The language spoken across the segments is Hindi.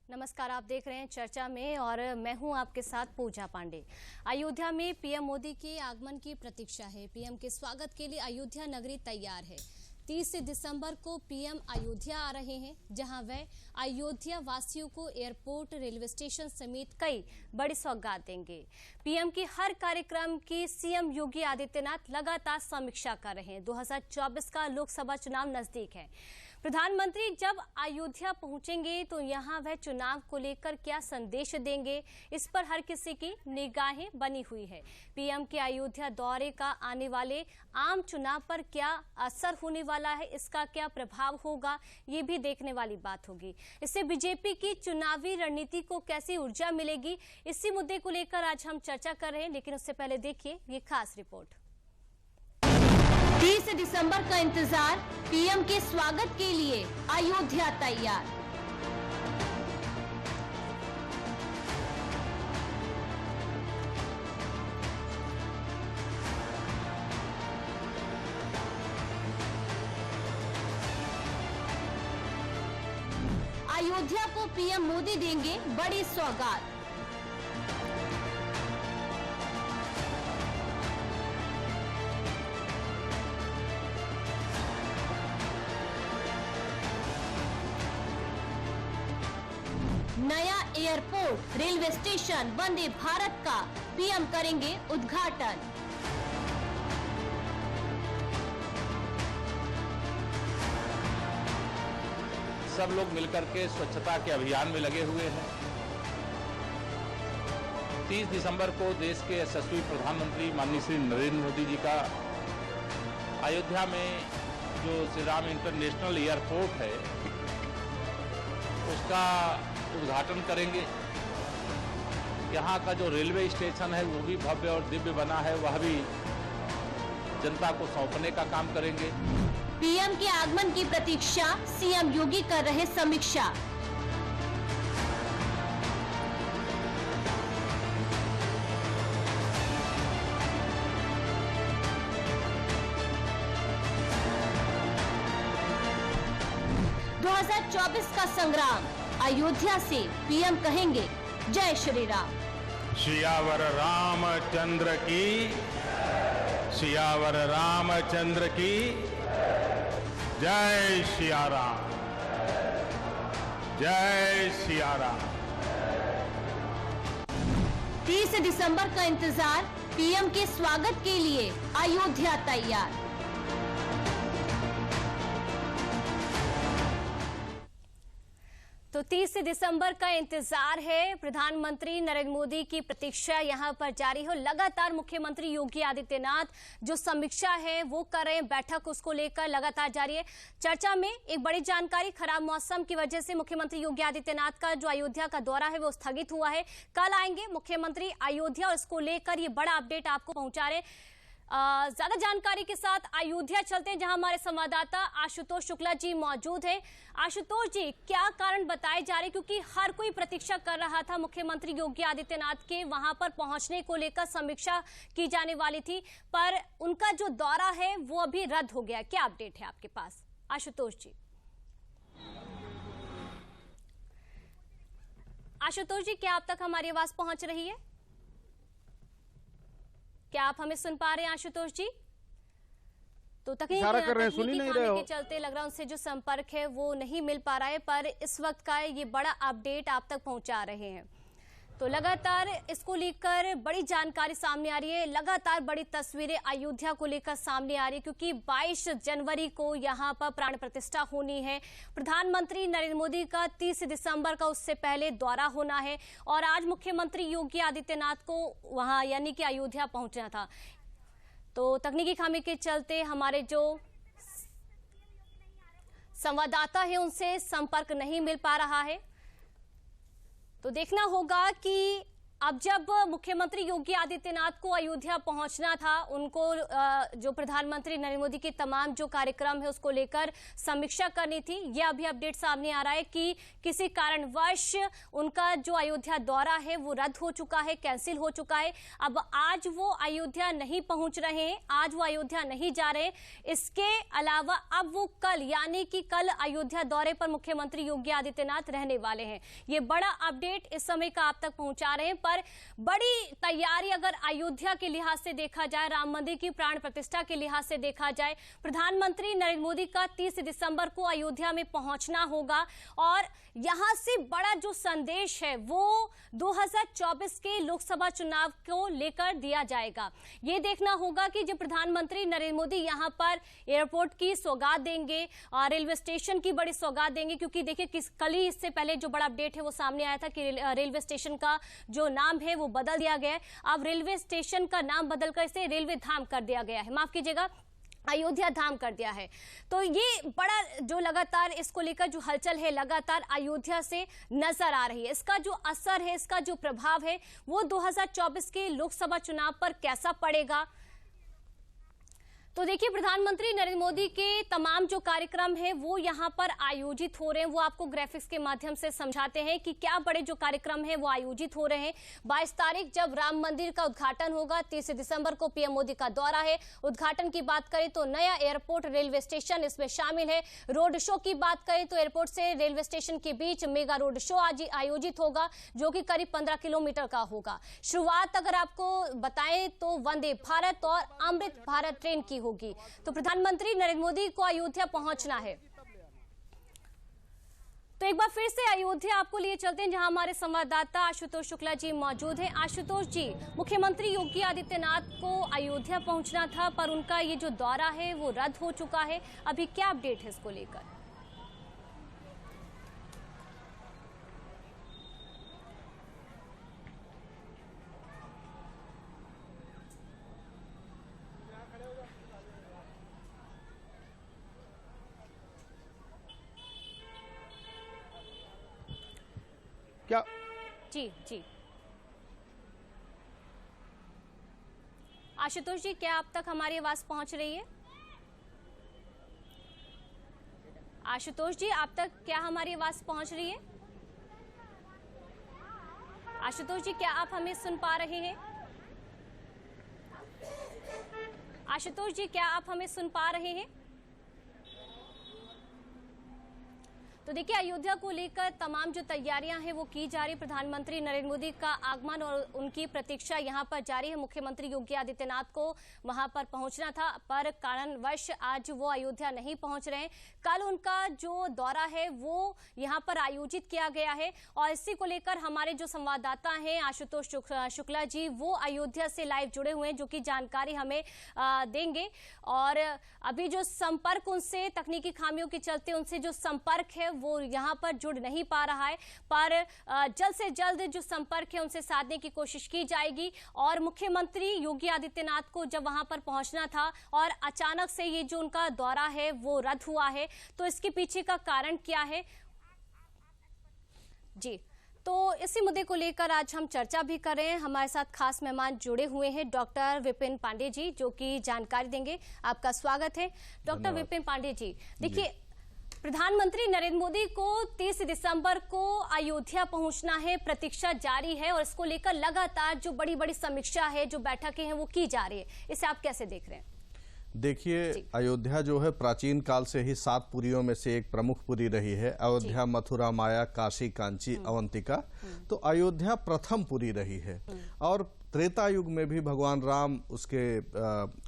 नमस्कार, आप देख रहे हैं चर्चा में और मैं हूं आपके साथ पूजा पांडे। अयोध्या में पीएम मोदी के आगमन की प्रतीक्षा है। पीएम के स्वागत के लिए अयोध्या नगरी तैयार है। 30 दिसंबर को पीएम अयोध्या आ रहे हैं, जहां वह अयोध्या वासियों को एयरपोर्ट, रेलवे स्टेशन समेत कई बड़ी सौगात देंगे। पीएम की हर कार्यक्रम की सीएम योगी आदित्यनाथ लगातार समीक्षा कर रहे हैं। 2024 का लोकसभा चुनाव नजदीक है। प्रधानमंत्री जब अयोध्या पहुंचेंगे तो यहां वह चुनाव को लेकर क्या संदेश देंगे, इस पर हर किसी की निगाहें बनी हुई है। पीएम के अयोध्या दौरे का आने वाले आम चुनाव पर क्या असर होने वाला है, इसका क्या प्रभाव होगा, ये भी देखने वाली बात होगी। इससे बीजेपी की चुनावी रणनीति को कैसी ऊर्जा मिलेगी, इसी मुद्दे को लेकर आज हम चर्चा कर रहे हैं। लेकिन उससे पहले देखिए ये खास रिपोर्ट। 30 दिसंबर का इंतजार, पीएम के स्वागत के लिए अयोध्या तैयार। अयोध्या को पीएम मोदी देंगे बड़ी सौगात। नया airport, railway station, Vande Bharat का पीएम करेंगे उद्घाटन। सब लोग मिलकर के स्वच्छता के अभियान में लगे हुए हैं। 30 दिसंबर को देश के यशस्वी प्रधानमंत्री माननीय श्री नरेंद्र मोदी जी का अयोध्या में जो श्री राम इंटरनेशनल एयरपोर्ट है उसका उद्घाटन करेंगे। यहाँ का जो रेलवे स्टेशन है वो भी भव्य और दिव्य बना है, वह भी जनता को सौंपने का काम करेंगे। पीएम के आगमन की प्रतीक्षा, सीएम योगी कर रहे समीक्षा। (2024) का संग्राम, अयोध्या से पीएम कहेंगे जय श्री राम। सियावर रामचंद्र की, सियावर रामचंद्र की जय सिया राम, जय सिया राम। 30 दिसंबर का इंतजार, पीएम के स्वागत के लिए अयोध्या तैयार। तो 30 दिसंबर का इंतजार है। प्रधानमंत्री नरेंद्र मोदी की प्रतीक्षा यहां पर जारी हो। लगातार मुख्यमंत्री योगी आदित्यनाथ जो समीक्षा है वो कर रहे हैं, बैठक उसको लेकर लगातार जारी है। चर्चा में एक बड़ी जानकारी, खराब मौसम की वजह से मुख्यमंत्री योगी आदित्यनाथ का जो अयोध्या का दौरा है वो स्थगित हुआ है। कल आएंगे मुख्यमंत्री अयोध्या और इसको लेकर ये बड़ा अपडेट आपको पहुंचा रहे हैं। ज्यादा जानकारी के साथ अयोध्या चलते हैं, जहां हमारे संवाददाता आशुतोष शुक्ला जी मौजूद हैं। आशुतोष जी, क्या कारण बताए जा रहे, क्योंकि हर कोई प्रतीक्षा कर रहा था मुख्यमंत्री योगी आदित्यनाथ के वहां पर पहुंचने को लेकर, समीक्षा की जाने वाली थी, पर उनका जो दौरा है वो अभी रद्द हो गया। क्या अपडेट है आपके पास आशुतोष जी? आशुतोष जी, क्या आप तक हमारी आवाज पहुंच रही है? क्या आप हमें सुन पा रहे हैं आशुतोष जी? तो तकनीकी खामी के चलते लग रहा है उनसे जो संपर्क है वो नहीं मिल पा रहा है, पर इस वक्त का ये बड़ा अपडेट आप तक पहुंचा रहे हैं। तो लगातार इसको लेकर बड़ी जानकारी सामने आ रही है, लगातार बड़ी तस्वीरें अयोध्या को लेकर सामने आ रही है, क्योंकि 22 जनवरी को यहां पर प्राण प्रतिष्ठा होनी है। प्रधानमंत्री नरेंद्र मोदी का 30 दिसंबर का उससे पहले दौरा होना है और आज मुख्यमंत्री योगी आदित्यनाथ को वहां यानी कि अयोध्या पहुंचना था। तो तकनीकी खामी के चलते हमारे जो संवाददाता है उनसे संपर्क नहीं मिल पा रहा है। तो देखना होगा कि अब जब मुख्यमंत्री योगी आदित्यनाथ को अयोध्या पहुंचना था, उनको जो प्रधानमंत्री नरेंद्र मोदी के तमाम जो कार्यक्रम है उसको लेकर समीक्षा करनी थी। ये अभी अपडेट सामने आ रहा है कि किसी कारणवश उनका जो अयोध्या दौरा है वो रद्द हो चुका है, कैंसिल हो चुका है। अब आज वो अयोध्या नहीं पहुंच रहे हैं, आज वो अयोध्या नहीं जा रहे। इसके अलावा अब वो कल, यानी कि कल अयोध्या दौरे पर मुख्यमंत्री योगी आदित्यनाथ रहने वाले हैं। ये बड़ा अपडेट इस समय का आप तक पहुंचा रहे हैं। पर बड़ी तैयारी अगर अयोध्या के लिहाज से देखा जाए, राम मंदिर की प्राण प्रतिष्ठा के लिहाज से देखा जाए, प्रधानमंत्री नरेंद्र मोदी का 30 दिसंबर को अयोध्या में पहुंचना होगा और यहां से बड़ा जो संदेश है वो 2024 के लोकसभा चुनाव को लेकर दिया जाएगा। ये देखना होगा कि जब प्रधानमंत्री नरेंद्र मोदी यहां पर एयरपोर्ट की सौगात देंगे और रेलवे स्टेशन की बड़ी सौगात देंगे, क्योंकि देखिए कल ही इससे पहले जो बड़ा अपडेट है वो सामने आया था कि रेलवे स्टेशन का जो नाम है वो बदल दिया गया है। अब रेलवे स्टेशन का नाम बदलकर इसे रेलवे धाम कर दिया गया है, माफ कीजिएगा, अयोध्या धाम कर दिया है। तो ये बड़ा जो लगातार इसको लेकर जो हलचल है लगातार अयोध्या से नजर आ रही है। इसका जो असर है, इसका जो प्रभाव है वो 2024 के लोकसभा चुनाव पर कैसा पड़ेगा। तो देखिए, प्रधानमंत्री नरेंद्र मोदी के तमाम जो कार्यक्रम हैं वो यहां पर आयोजित हो रहे हैं। वो आपको ग्राफिक्स के माध्यम से समझाते हैं कि क्या बड़े जो कार्यक्रम हैं वो आयोजित हो रहे हैं। 22 तारीख जब राम मंदिर का उद्घाटन होगा, 30 दिसंबर को पीएम मोदी का दौरा है। उद्घाटन की बात करें तो नया एयरपोर्ट, रेलवे स्टेशन इसमें शामिल है। रोड शो की बात करें तो एयरपोर्ट से रेलवे स्टेशन के बीच मेगा रोड शो आज आयोजित होगा, जो कि करीब 15 किलोमीटर का होगा। शुरुआत अगर आपको बताएं तो वंदे भारत और अमृत भारत ट्रेन की होगी। तो प्रधानमंत्री नरेंद्र मोदी को अयोध्या पहुंचना है। तो एक बार फिर से अयोध्या आपको लिए चलते हैं, जहां हमारे संवाददाता आशुतोष शुक्ला जी मौजूद हैं। आशुतोष जी, मुख्यमंत्री योगी आदित्यनाथ को अयोध्या पहुंचना था, पर उनका ये जो दौरा है वो रद्द हो चुका है। अभी क्या अपडेट है इसको लेकर? क्या जी आशुतोष जी, क्या आप तक हमारी आवाज पहुंच रही है? आशुतोष जी, आप तक क्या हमारी आवाज पहुंच रही है? आशुतोष जी, क्या आप हमें सुन पा रहे हैं? आशुतोष जी, क्या आप हमें सुन पा रहे हैं? तो देखिए, अयोध्या को लेकर तमाम जो तैयारियां हैं वो की जा रही। प्रधानमंत्री नरेंद्र मोदी का आगमन और उनकी प्रतीक्षा यहां पर जारी है। मुख्यमंत्री योगी आदित्यनाथ को वहां पर पहुंचना था, पर कारणवश आज वो अयोध्या नहीं पहुंच रहे हैं। कल उनका जो दौरा है वो यहां पर आयोजित किया गया है और इसी को लेकर हमारे जो संवाददाता हैं आशुतोष शुक्ला जी, वो अयोध्या से लाइव जुड़े हुए हैं, जो कि जानकारी हमें देंगे। और अभी जो संपर्क उनसे तकनीकी खामियों के चलते उनसे जो संपर्क है वो यहां पर जुड़ नहीं पा रहा है, पर जल्द से जल्द जो संपर्क है उनसे साधने की कोशिश की जाएगी। और मुख्यमंत्री योगी आदित्यनाथ को जब वहां पर पहुंचना था और अचानक से ये जो उनका दौरा है वो रद्द हुआ है, तो इसके पीछे का कारण क्या है? जी, तो इसी मुद्दे को लेकर आज हम चर्चा भी कर रहे हैं। हमारे साथ खास मेहमान जुड़े हुए हैं, डॉक्टर विपिन पांडे जी, जो कि जानकारी देंगे। आपका स्वागत है डॉक्टर विपिन पांडे जी। देखिए, प्रधानमंत्री नरेंद्र मोदी को 30 दिसंबर को अयोध्या पहुंचना है, प्रतीक्षा जारी है और इसको लेकर लगातार जो बड़ी बड़ी समीक्षा है, जो बैठकें हैं वो की जा रही है। इसे आप कैसे देख रहे हैं? देखिए, अयोध्या जो है प्राचीन काल से ही 7 पुरियों में से एक प्रमुख पुरी रही है। अयोध्या, मथुरा, माया, काशी, कांची, अवंतिका। तो अयोध्या प्रथम पुरी रही है और त्रेता युग में भी भगवान राम, उसके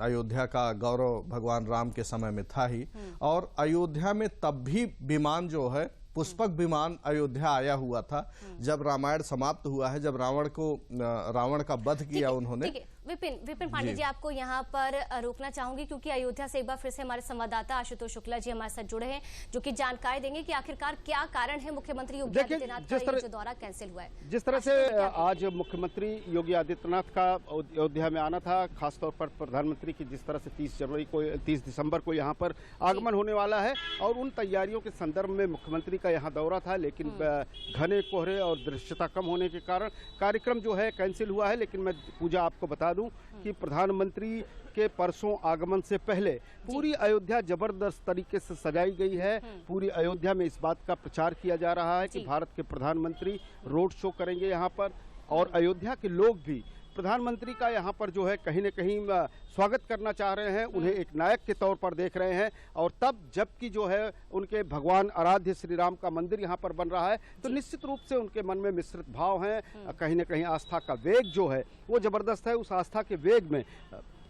अयोध्या का गौरव भगवान राम के समय में था ही। और अयोध्या में तब भी विमान जो है, पुष्पक विमान अयोध्या आया हुआ था जब रामायण समाप्त हुआ है, जब रावण का वध किया उन्होंने, विपिन पांडे जी, आपको यहाँ पर रोकना चाहूंगी क्योंकि अयोध्या से एक बार फिर से हमारे संवाददाता आशुतोष शुक्ला जी हमारे साथ जुड़े हैं, जो कि जानकारी देंगे कि आखिरकार क्या कारण है मुख्यमंत्री योगी आदित्यनाथ का जो दौरा कैंसिल हुआ है। जिस तरह से आज मुख्यमंत्री योगी आदित्यनाथ का अयोध्या में आना था, खासतौर पर प्रधानमंत्री की जिस तरह से 30 दिसंबर को यहाँ पर आगमन होने वाला है और उन तैयारियों के संदर्भ में मुख्यमंत्री का यहाँ दौरा था, लेकिन घने कोहरे और दृश्यता कम होने के कारण कार्यक्रम जो है कैंसिल हुआ है। लेकिन मैं पूजा आपको बता दूं कि प्रधानमंत्री के परसों आगमन से पहले पूरी अयोध्या जबरदस्त तरीके से सजाई गई है। पूरी अयोध्या में इस बात का प्रचार किया जा रहा है कि भारत के प्रधानमंत्री रोड शो करेंगे यहाँ पर, और अयोध्या के लोग भी प्रधानमंत्री का यहाँ पर जो है कहीं न कहीं स्वागत करना चाह रहे हैं, उन्हें एक नायक के तौर पर देख रहे हैं। और तब जबकि जो है उनके भगवान आराध्य श्री राम का मंदिर यहाँ पर बन रहा है, तो निश्चित रूप से उनके मन में मिश्रित भाव हैं। कहीं न कहीं आस्था का वेग जो है वो जबरदस्त है। उस आस्था के वेग में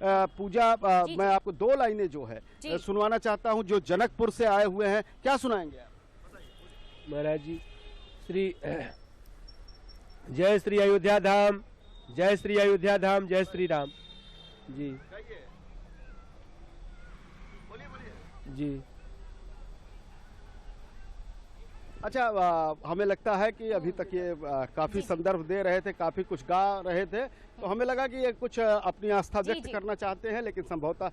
पूजा मैं आपको 2 लाइनें जो है सुनवाना चाहता हूँ, जो जनकपुर से आए हुए हैं। क्या सुनाएंगे आप? महाराज जी, श्री जय श्री अयोध्या धाम, जय श्री अयोध्या धाम, जय श्री राम जी। जी अच्छा, हमें लगता है कि अभी तक ये काफी संदर्भ दे रहे थे, काफी कुछ गा रहे थे, तो हमें लगा कि ये कुछ अपनी आस्था व्यक्त करना चाहते हैं, लेकिन संभवतः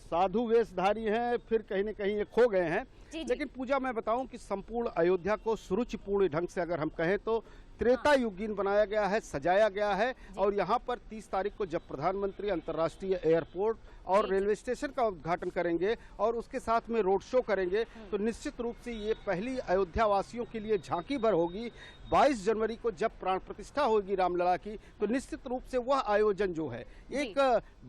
साधु वेशधारी हैं, फिर कहीं न कहीं ये खो गए हैं। लेकिन पूजा मैं बताऊं कि संपूर्ण अयोध्या को सुरुचिपूर्ण ढंग से अगर हम कहें तो त्रेता युगीन बनाया गया है, सजाया गया है। और यहाँ पर 30 तारीख को जब प्रधानमंत्री अंतर्राष्ट्रीय एयरपोर्ट और रेलवे स्टेशन का उद्घाटन करेंगे और उसके साथ में रोड शो करेंगे, तो निश्चित रूप से ये पहली अयोध्या वासियों के लिए झांकी भर होगी। 22 जनवरी को जब प्राण प्रतिष्ठा होगी रामलला की, तो निश्चित रूप से वह आयोजन जो है एक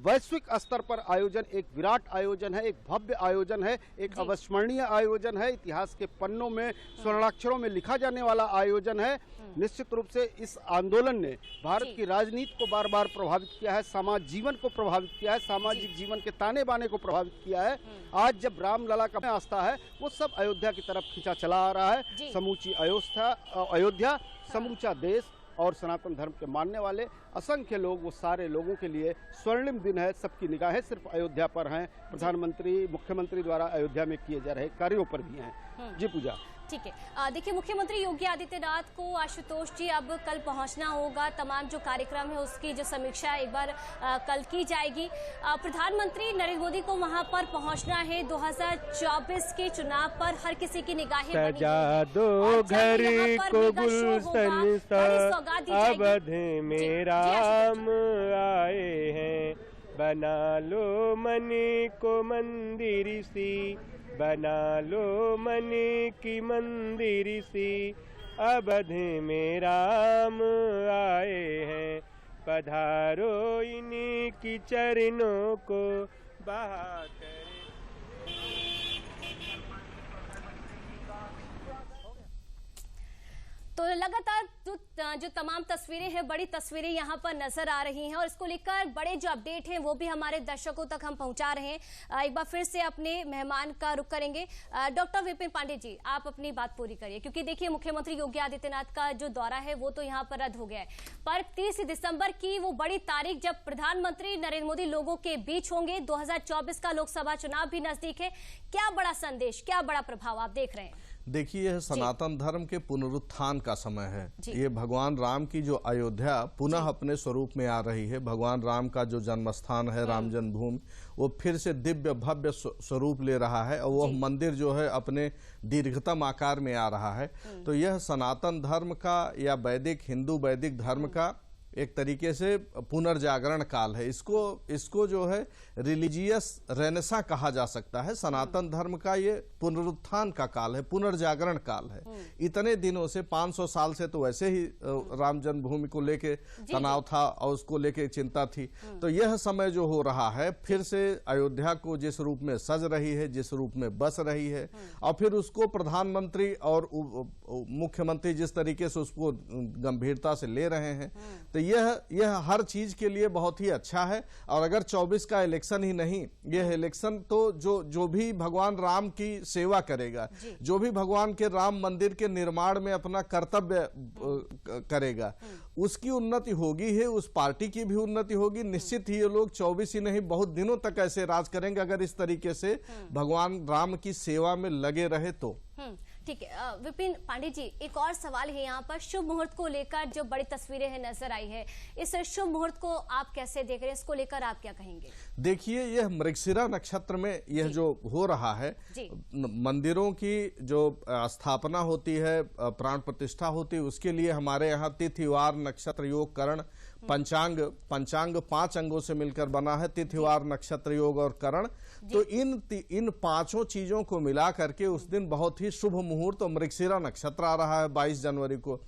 वैश्विक स्तर पर आयोजन, एक विराट आयोजन है, एक भव्य आयोजन है, एक अविस्मरणीय आयोजन है, इतिहास के पन्नों में स्वर्णाक्षरों में लिखा जाने वाला आयोजन है। निश्चित रूप से इस आंदोलन ने भारत की राजनीति को बार बार प्रभावित किया है, समाज जीवन को प्रभावित किया है, सामाजिक जीवन के ताने बाने को प्रभावित किया है। आज जब रामलला का आस्था है वो सब अयोध्या की तरफ खींचा चला आ रहा है। समूची अयोध्या, समूचा देश और सनातन धर्म के मानने वाले असंख्य लोग, वो सारे लोगों के लिए स्वर्णिम दिन है। सबकी निगाहें सिर्फ अयोध्या पर हैं, प्रधानमंत्री मुख्यमंत्री द्वारा अयोध्या में किए जा रहे कार्यों पर भी हैं। जी पूजा। ठीक है, देखिए मुख्यमंत्री योगी आदित्यनाथ को आशुतोष जी अब कल पहुंचना होगा। तमाम जो कार्यक्रम है उसकी जो समीक्षा एक बार कल की जाएगी। प्रधानमंत्री नरेंद्र मोदी को वहां पर पहुंचना है। 2024 के चुनाव पर हर किसी की निगाहें सजा दो घर को गुलशन सा, अवध में राम आए हैं, बना लो मन को मंदिर सी, बना लो मन की मंदिर सी, अवध में राम आए हैं, पधारो इनकी चरणों को बहा कर। तो लगातार जो तमाम तस्वीरें हैं, बड़ी तस्वीरें यहाँ पर नजर आ रही हैं और इसको लेकर बड़े जो अपडेट हैं वो भी हमारे दर्शकों तक हम पहुंचा रहे हैं। एक बार फिर से अपने मेहमान का रुख करेंगे। डॉक्टर विपिन पांडे जी, आप अपनी बात पूरी करिए, क्योंकि देखिए मुख्यमंत्री योगी आदित्यनाथ का जो दौरा है वो तो यहाँ पर रद्द हो गया है, पर 30 दिसंबर की वो बड़ी तारीख जब प्रधानमंत्री नरेंद्र मोदी लोगों के बीच होंगे, 2024 का लोकसभा चुनाव भी नजदीक है, क्या बड़ा संदेश, क्या बड़ा प्रभाव आप देख रहे हैं? देखिए, यह सनातन धर्म के पुनरुत्थान का समय है। ये भगवान राम की जो अयोध्या पुनः अपने स्वरूप में आ रही है, भगवान राम का जो जन्म स्थान है राम जन्मभूमि, वो फिर से दिव्य भव्य स्वरूप ले रहा है और वह मंदिर जो है अपने दीर्घतम आकार में आ रहा है। तो यह सनातन धर्म का या वैदिक हिंदू वैदिक धर्म का एक तरीके से पुनर्जागरण काल है। इसको जो है रिलीजियस रेनेसा कहा जा सकता है। सनातन धर्म का ये पुनरुत्थान का काल है, पुनर्जागरण काल है। इतने दिनों से 500 साल से तो वैसे ही राम जन्मभूमि को लेके तनाव था और उसको लेके चिंता थी। तो यह समय जो हो रहा है, फिर से अयोध्या को जिस रूप में सज रही है, जिस रूप में बस रही है, और फिर उसको प्रधानमंत्री और मुख्यमंत्री जिस तरीके से उसको गंभीरता से ले रहे हैं, तो यह हर चीज के लिए बहुत ही अच्छा है। और अगर 24 का इलेक्शन ही नहीं, यह इलेक्शन तो जो भी भगवान राम की सेवा करेगा, जो भी भगवान के राम मंदिर के निर्माण में अपना कर्तव्य करेगा, उसकी उन्नति होगी ही, उस पार्टी की भी उन्नति होगी। निश्चित ही ये लोग 24 ही नहीं, बहुत दिनों तक ऐसे राज करेंगे अगर इस तरीके से भगवान राम की सेवा में लगे रहे तो। ठीक है विपिन पांडे जी, एक और सवाल है यहाँ पर शुभ मुहूर्त को लेकर जो बड़ी तस्वीरें हैं नजर आई है, इस शुभ मुहूर्त को आप कैसे देख रहे हैं, इसको लेकर आप क्या कहेंगे? देखिए, यह मृगशिरा नक्षत्र में यह जो हो रहा है, मंदिरों की जो स्थापना होती है, प्राण प्रतिष्ठा होती है, उसके लिए हमारे यहाँ तिथिवार नक्षत्र योग करण पंचांग 5 अंगों से मिलकर बना है, तिथिवार नक्षत्र योग और करण। तो इन 5 चीजों को मिला करके उस दिन बहुत ही शुभ मुहूर्त और मृगशिरा नक्षत्र आ रहा है 22 जनवरी को।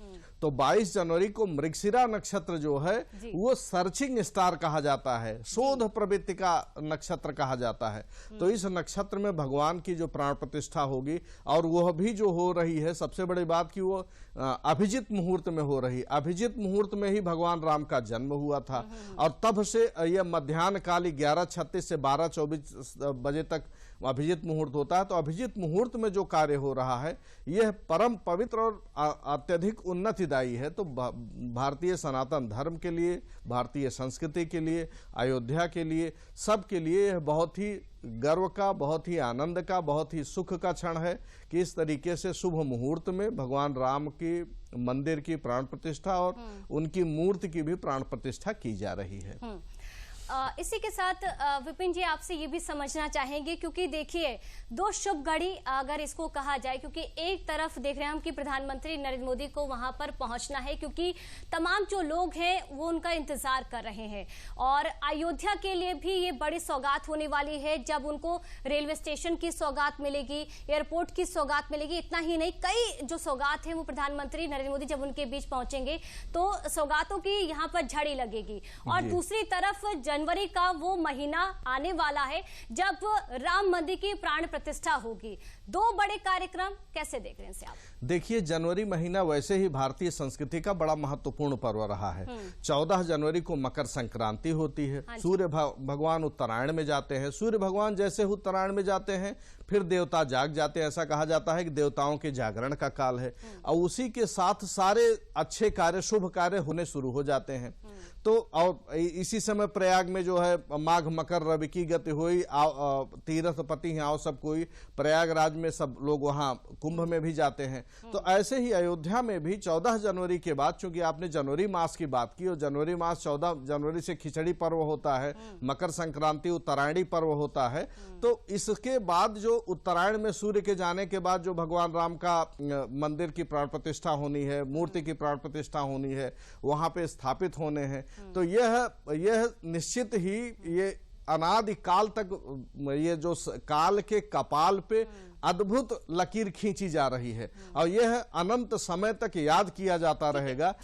तो 22 जनवरी को मृगशिरा नक्षत्र जो है वो सर्चिंग स्टार कहा जाता है, शोध प्रवृत्ति का नक्षत्र कहा जाता है। तो इस नक्षत्र में भगवान की जो प्राण प्रतिष्ठा होगी, और वह भी जो हो रही है, सबसे बड़ी बात कि वो अभिजित मुहूर्त में हो रही। अभिजित मुहूर्त में ही भगवान राम का जन्म हुआ था, और तब से यह मध्याह्न काली 11:36 से 12:24 बजे तक अभिजित मुहूर्त होता है। तो अभिजित मुहूर्त में जो कार्य हो रहा है यह परम पवित्र और अत्यधिक उन्नतिदायी है। तो भारतीय सनातन धर्म के लिए, भारतीय संस्कृति के लिए, अयोध्या के लिए, सब के लिए यह बहुत ही गर्व का, बहुत ही आनंद का, बहुत ही सुख का क्षण है कि इस तरीके से शुभ मुहूर्त में भगवान राम की मंदिर की प्राण प्रतिष्ठा और उनकी मूर्ति की भी प्राण प्रतिष्ठा की जा रही है। इसी के साथ विपिन जी आपसे ये भी समझना चाहेंगे, क्योंकि देखिए 2 शुभ घड़ी अगर इसको कहा जाए, क्योंकि एक तरफ देख रहे हैं हम कि प्रधानमंत्री नरेंद्र मोदी को वहां पर पहुंचना है, क्योंकि तमाम जो लोग हैं वो उनका इंतजार कर रहे हैं, और अयोध्या के लिए भी ये बड़ी सौगात होने वाली है जब उनको रेलवे स्टेशन की सौगात मिलेगी, एयरपोर्ट की सौगात मिलेगी। इतना ही नहीं, कई जो सौगात है वो प्रधानमंत्री नरेंद्र मोदी जब उनके बीच पहुंचेंगे तो सौगातों की यहाँ पर झड़ी लगेगी। और दूसरी तरफ जनवरी का वो महीना आने वाला है जब राम मंदिर की प्राण प्रतिष्ठा होगी। 2 बड़े कार्यक्रम कैसे देख रहे हैं इसे आप? देखिए, जनवरी महीना वैसे ही भारतीय संस्कृति का बड़ा महत्वपूर्ण पर्व रहा है। 14 जनवरी को मकर संक्रांति होती है। सूर्य भगवान उत्तरायण में जाते हैं। सूर्य भगवान जैसे उत्तरायण में जाते हैं फिर देवता जाग जाते हैं। ऐसा कहा जाता है कि देवताओं के जागरण का काल है, और उसी के साथ सारे अच्छे कार्य, शुभ कार्य होने शुरू हो जाते हैं। तो और इसी समय प्रयाग में जो है माघ मकर रवि की गति हुई, तीर्थपति हैं आओ सब कोई, प्रयागराज में सब लोग वहां कुंभ में भी जाते हैं। तो ऐसे ही अयोध्या में भी 14 जनवरी के बाद, चूंकि आपने जनवरी मास की बात की, और जनवरी मास 14 जनवरी से खिचड़ी पर्व होता है, मकर संक्रांति उत्तरायणी पर्व होता है। तो इसके बाद जो उत्तरायण में सूर्य के जाने के बाद जो भगवान राम का मंदिर की प्राण प्रतिष्ठा होनी है, मूर्ति की प्राण प्रतिष्ठा होनी है, वहां पे स्थापित होने हैं। तो यह निश्चित ही ये अनादि काल तक ये जो काल के कपाल पे अद्भुत लकीर खींची जा रही है, और यह अनंत समय तक याद किया जाता रहेगा।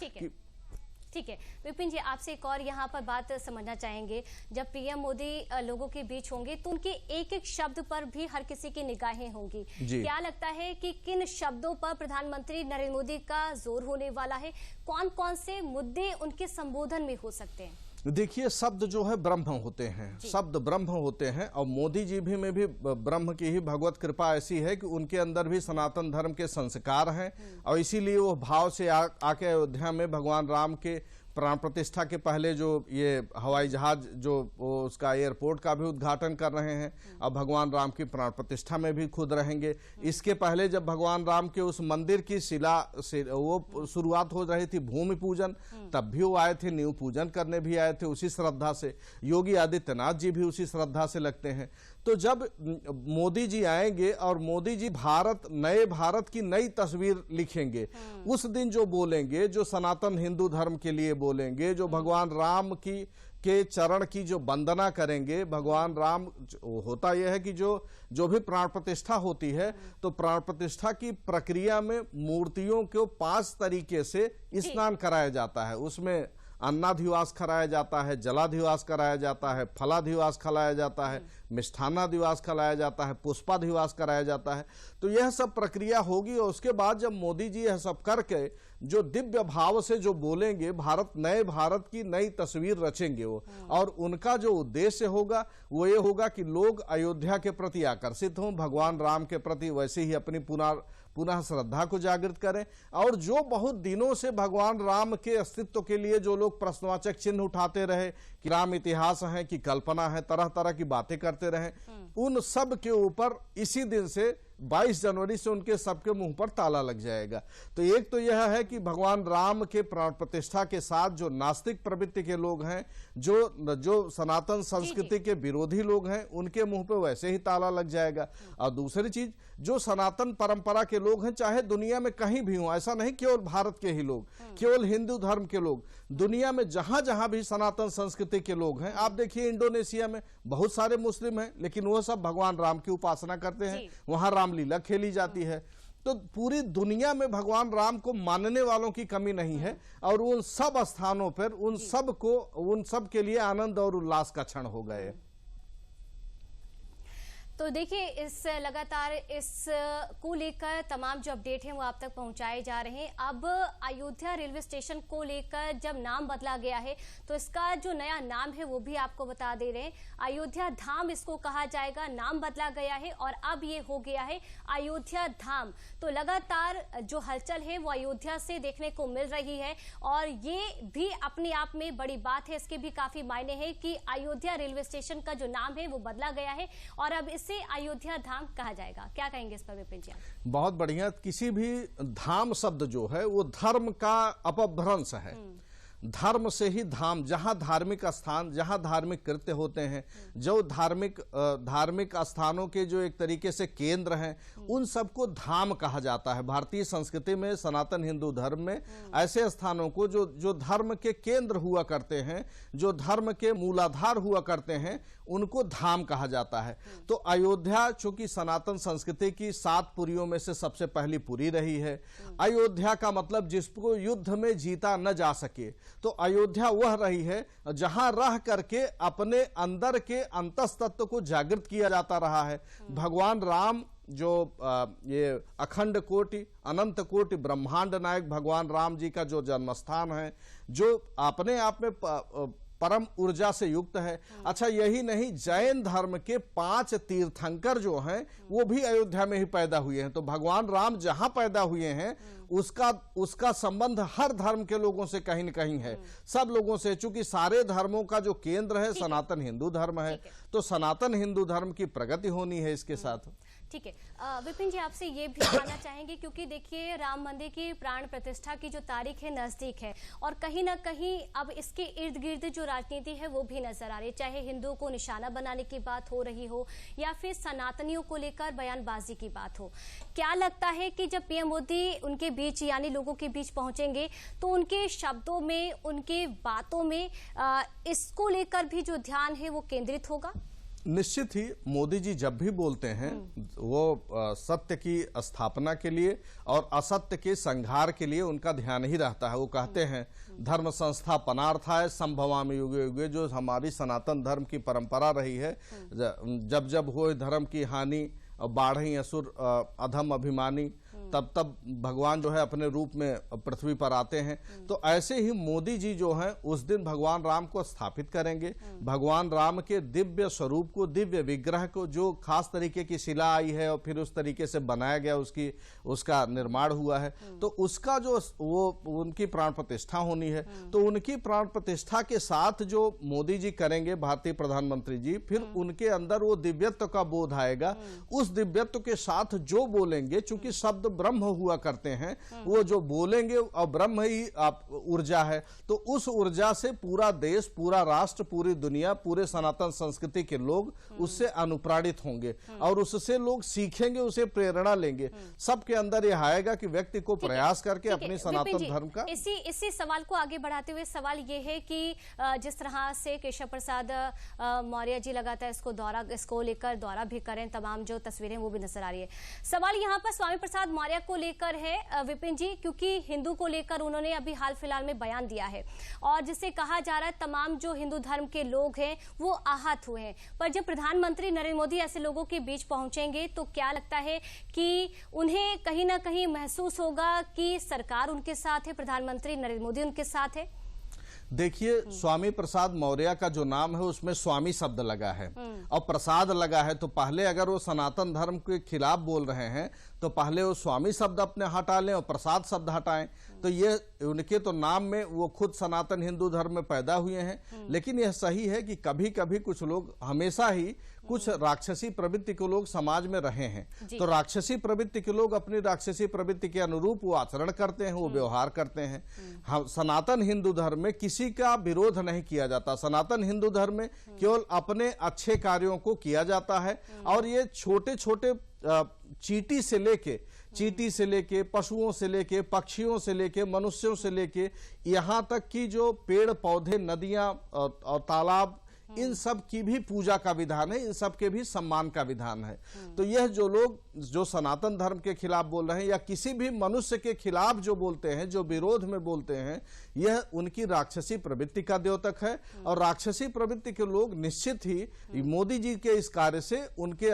ठीक है विपिन जी, आपसे एक और यहाँ पर बात समझना चाहेंगे। जब पीएम मोदी लोगों के बीच होंगे तो उनके एक एक शब्द पर भी हर किसी की निगाहें होंगी। क्या लगता है कि किन शब्दों पर प्रधानमंत्री नरेंद्र मोदी का जोर होने वाला है? कौन कौन से मुद्दे उनके संबोधन में हो सकते हैं? देखिए, शब्द जो है ब्रह्म होते हैं, शब्द ब्रह्म होते हैं, और मोदी जी भी में भी ब्रह्म की ही भगवत कृपा ऐसी है कि उनके अंदर भी सनातन धर्म के संस्कार हैं, और इसीलिए वो भाव से आके अयोध्या में भगवान राम के प्राण प्रतिष्ठा के पहले जो ये हवाई जहाज जो उसका एयरपोर्ट का भी उद्घाटन कर रहे हैं, और भगवान राम की प्राण प्रतिष्ठा में भी खुद रहेंगे। इसके पहले जब भगवान राम के उस मंदिर की शिला से वो शुरुआत हो रही थी भूमि पूजन, तब भी वो आए थे, नींव पूजन करने भी आए थे उसी श्रद्धा से। योगी आदित्यनाथ जी भी उसी श्रद्धा से लगते हैं। तो जब मोदी जी आएंगे और मोदी जी नए भारत की नई तस्वीर लिखेंगे, उस दिन जो बोलेंगे, जो सनातन हिंदू धर्म के लिए बोलेंगे, जो भगवान राम के चरण की जो वंदना करेंगे, भगवान राम, होता यह है कि जो भी प्राण प्रतिष्ठा होती है, तो प्राण प्रतिष्ठा की प्रक्रिया में मूर्तियों को 5 तरीके से स्नान कराया जाता है। उसमें अन्नाधिवास कराया जाता है, जलाधिवास कराया जाता है, फलाधिवास खिलाया जाता है, मिष्ठान्नाधिवास खिलाया जाता है, पुष्पाधिवास कराया जाता है। तो यह सब प्रक्रिया होगी और उसके बाद जब मोदी जी यह सब करके जो दिव्य भाव से जो बोलेंगे, नए भारत की नई तस्वीर रचेंगे वो, और उनका जो उद्देश्य होगा वो ये होगा कि लोग अयोध्या के प्रति आकर्षित हों, भगवान राम के प्रति वैसे ही अपनी पुनः श्रद्धा को जागृत करें, और जो बहुत दिनों से भगवान राम के अस्तित्व के लिए जो लोग प्रश्नवाचक चिन्ह उठाते रहे कि राम इतिहास है कि कल्पना है, तरह तरह की बातें करते रहे, उन सब के ऊपर इसी दिन से 22 जनवरी से उनके सबके मुंह पर ताला लग जाएगा। तो एक तो यह है कि भगवान राम के प्राण प्रतिष्ठा के साथ जो नास्तिक प्रवृत्ति के लोग हैं, जो सनातन संस्कृति के विरोधी लोग हैं, उनके मुंह पे वैसे ही ताला लग जाएगा। और दूसरी चीज, जो सनातन परंपरा के लोग हैं, चाहे दुनिया में कहीं भी हो, ऐसा नहीं केवल भारत के ही लोग, केवल हिंदू धर्म के लोग, दुनिया में जहां जहां भी सनातन संस्कृति के लोग हैं, आप देखिए इंडोनेशिया में बहुत सारे मुस्लिम हैं, लेकिन वह सब भगवान राम की उपासना करते हैं, वहां रामलीला खेली जाती है। तो पूरी दुनिया में भगवान राम को मानने वालों की कमी नहीं है, और उन सब स्थानों पर उन सब के लिए आनंद और उल्लास का क्षण हो गए। तो देखिए, इस लगातार इस को लेकर तमाम जो अपडेट हैं वो आप तक पहुंचाए जा रहे हैं। अब अयोध्या रेलवे स्टेशन को लेकर जब नाम बदला गया है तो इसका जो नया नाम है वो भी आपको बता दे रहे हैं। अयोध्या धाम इसको कहा जाएगा, नाम बदला गया है और अब ये हो गया है अयोध्या धाम। तो लगातार जो हलचल है वो अयोध्या से देखने को मिल रही है, और ये भी अपने आप में बड़ी बात है, इसके भी काफी मायने हैं कि अयोध्या रेलवे स्टेशन का जो नाम है वो बदला गया है और अब इसे अयोध्या धाम कहा जाएगा। क्या कहेंगे इस पर विपिन जी? बहुत बढ़िया। किसी भी धाम शब्द जो है वो धर्म का अपभ्रंश है। धर्म से ही धाम, जहां धार्मिक स्थान, जहां धार्मिक कृत्य होते हैं, जो धार्मिक स्थानों के जो एक तरीके से केंद्र हैं, उन सबको धाम कहा जाता है। भारतीय संस्कृति में, सनातन हिंदू धर्म में ऐसे स्थानों को जो धर्म के केंद्र हुआ करते हैं, जो धर्म के मूलाधार हुआ करते हैं, उनको धाम कहा जाता है। तो अयोध्या चूंकि सनातन संस्कृति की 7 पुरियों में से सबसे पहली पुरी रही है। अयोध्या का मतलब जिसको युद्ध में जीता न जा सके, तो अयोध्या वह रही है जहां रह करके अपने अंदर के अंतस्तत्व को जागृत किया जाता रहा है। भगवान राम जो ये अखंड कोटि, अनंत कोटि ब्रह्मांड नायक भगवान राम जी का जो जन्मस्थान है, जो अपने आप में परम ऊर्जा से युक्त है। अच्छा, यही नहीं, जैन धर्म के 5 तीर्थंकर जो हैं वो भी अयोध्या में ही पैदा हुए हैं। तो भगवान राम जहां पैदा हुए हैं उसका संबंध हर धर्म के लोगों से कहीं न कहीं है, सब लोगों से। चूंकि सारे धर्मों का जो केंद्र है सनातन हिंदू धर्म है, तो सनातन हिंदू धर्म की प्रगति होनी है इसके साथ। ठीक है, विपिन जी आपसे ये भी जानना चाहेंगे, क्योंकि देखिए राम मंदिर की प्राण प्रतिष्ठा की जो तारीख है नजदीक है, और कहीं ना कहीं अब इसके इर्द गिर्द जो राजनीति है वो भी नजर आ रही है, चाहे हिंदुओं को निशाना बनाने की बात हो रही हो या फिर सनातनियों को लेकर बयानबाजी की बात हो। क्या लगता है कि जब पीएम मोदी उनके बीच यानी लोगों के बीच पहुंचेंगे तो उनके शब्दों में, उनके बातों में इसको लेकर भी जो ध्यान है वो केंद्रित होगा? निश्चित ही मोदी जी जब भी बोलते हैं वो सत्य की स्थापना के लिए और असत्य के संहार के लिए उनका ध्यान ही रहता है। वो कहते हैं धर्म संस्था पनार्थाय संभवामि युगे युगे, जो हमारी सनातन धर्म की परंपरा रही है, जब जब हो धर्म की हानि, बाढ़ी असुर अधम अभिमानी, तब तब भगवान जो है अपने रूप में पृथ्वी पर आते हैं। तो ऐसे ही मोदी जी जो हैं उस दिन भगवान राम को स्थापित करेंगे। भगवान राम के दिव्य स्वरूप को, दिव्य विग्रह को, जो खास तरीके की शिला आई है और फिर उस तरीके से बनाया गया, उसका निर्माण हुआ है, तो उसका जो वो उनकी प्राण प्रतिष्ठा होनी है। तो उनकी प्राण प्रतिष्ठा के साथ जो मोदी जी करेंगे, भारतीय प्रधानमंत्री जी, फिर उनके अंदर वो दिव्यत्व का बोध आएगा। उस दिव्यत्व के साथ जो बोलेंगे, चूंकि शब्द ब्रह्म हुआ करते हैं, वो जो बोलेंगे और ब्रह्म ही ऊर्जा है, तो उस ऊर्जा से पूरा देश, पूरा राष्ट्र, पूरी दुनिया, पूरे सनातन संस्कृति के लोग उससे अनुप्राणित होंगे और उससे लोग सीखेंगे, उसे प्रेरणा लेंगे। सबके अंदर यह आएगा कि व्यक्ति को प्रयास करके अपने सनातन धर्म का। इसी सवाल को आगे बढ़ाते हुए सवाल ये है कि जिस तरह से केशव प्रसाद मौर्य जी लगातार इसको लेकर दौरा भी करें, तमाम जो तस्वीरें वो भी नजर आ रही है। सवाल यहाँ पर स्वामी प्रसाद मौर्य विधायक को लेकर है विपिन जी, क्योंकि हिंदू को लेकर उन्होंने अभी हाल फिलहाल में बयान दिया है और जिससे कहा जा रहा है तमाम जो हिंदू धर्म के लोग हैं वो आहत हुए हैं। पर जब प्रधानमंत्री नरेंद्र मोदी ऐसे लोगों के बीच पहुंचेंगे तो क्या लगता है कि उन्हें कहीं ना कहीं महसूस होगा कि सरकार उनके साथ है, प्रधानमंत्री नरेंद्र मोदी उनके साथ है? देखिए, स्वामी प्रसाद मौर्य का जो नाम है उसमें स्वामी शब्द लगा है और प्रसाद लगा है, तो पहले अगर वो सनातन धर्म के खिलाफ बोल रहे हैं तो पहले वो स्वामी शब्द अपने हटा लें और प्रसाद शब्द हटाएं। तो ये उनके तो नाम में वो खुद सनातन हिंदू धर्म में पैदा हुए हैं। लेकिन यह सही है कि कभी कभी कुछ लोग, हमेशा ही कुछ राक्षसी प्रवृत्ति के लोग समाज में रहे हैं, तो राक्षसी प्रवृत्ति के लोग अपनी राक्षसी प्रवृत्ति के अनुरूप वो आचरण करते हैं, वो व्यवहार करते हैं। हम सनातन हिंदू धर्म में किसी का विरोध नहीं किया जाता। सनातन हिंदू धर्म में केवल अपने अच्छे कार्यों को किया जाता है और ये छोटे छोटे चींटी से लेके पशुओं से लेके पक्षियों से लेके मनुष्यों से लेके यहाँ तक कि जो पेड़ पौधे, नदियां और तालाब, इन सब की भी पूजा का विधान है, इन सब के भी सम्मान का विधान है। तो यह जो लोग जो सनातन धर्म के खिलाफ बोल रहे हैं या किसी भी मनुष्य के खिलाफ जो बोलते हैं, जो विरोध में बोलते हैं, यह उनकी राक्षसी प्रवृत्ति का द्योतक है। और राक्षसी प्रवृत्ति के लोग निश्चित ही मोदी जी के इस कार्य से उनके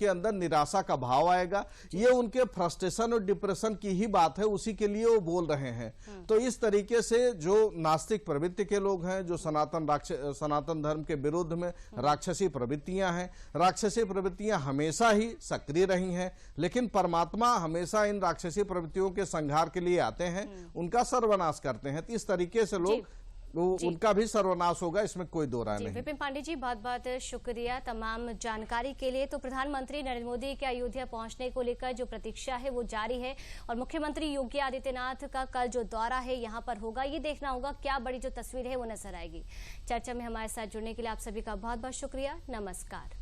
अंदर निराशा का भाव आएगा। ये उनके फ्रस्ट्रेशन और डिप्रेशन की ही बात है, उसी के लिए वो बोल रहे हैं। तो इस तरीके से जो नास्तिक प्रवृत्ति के लोग हैं, जो सनातन धर्म के विरुद्ध में राक्षसी प्रवृत्तियां हैं, राक्षसी प्रवृत्तियां हमेशा ही सक्रिय रही हैं, लेकिन परमात्मा हमेशा इन राक्षसी प्रवृत्तियों के संहार के लिए आते हैं, उनका सर्वनाश करते हैं। तो इस तरीके से लोग उनका भी सर्वनाश होगा, इसमें कोई दो राय नहीं। विपिन पांडे जी, बहुत बहुत शुक्रिया तमाम जानकारी के लिए। तो प्रधानमंत्री नरेंद्र मोदी के अयोध्या पहुंचने को लेकर जो प्रतीक्षा है वो जारी है और मुख्यमंत्री योगी आदित्यनाथ का कल जो दौरा है यहाँ पर होगा, ये देखना होगा क्या बड़ी जो तस्वीर है वो नजर आएगी। चर्चा में हमारे साथ जुड़ने के लिए आप सभी का बहुत बहुत शुक्रिया। नमस्कार।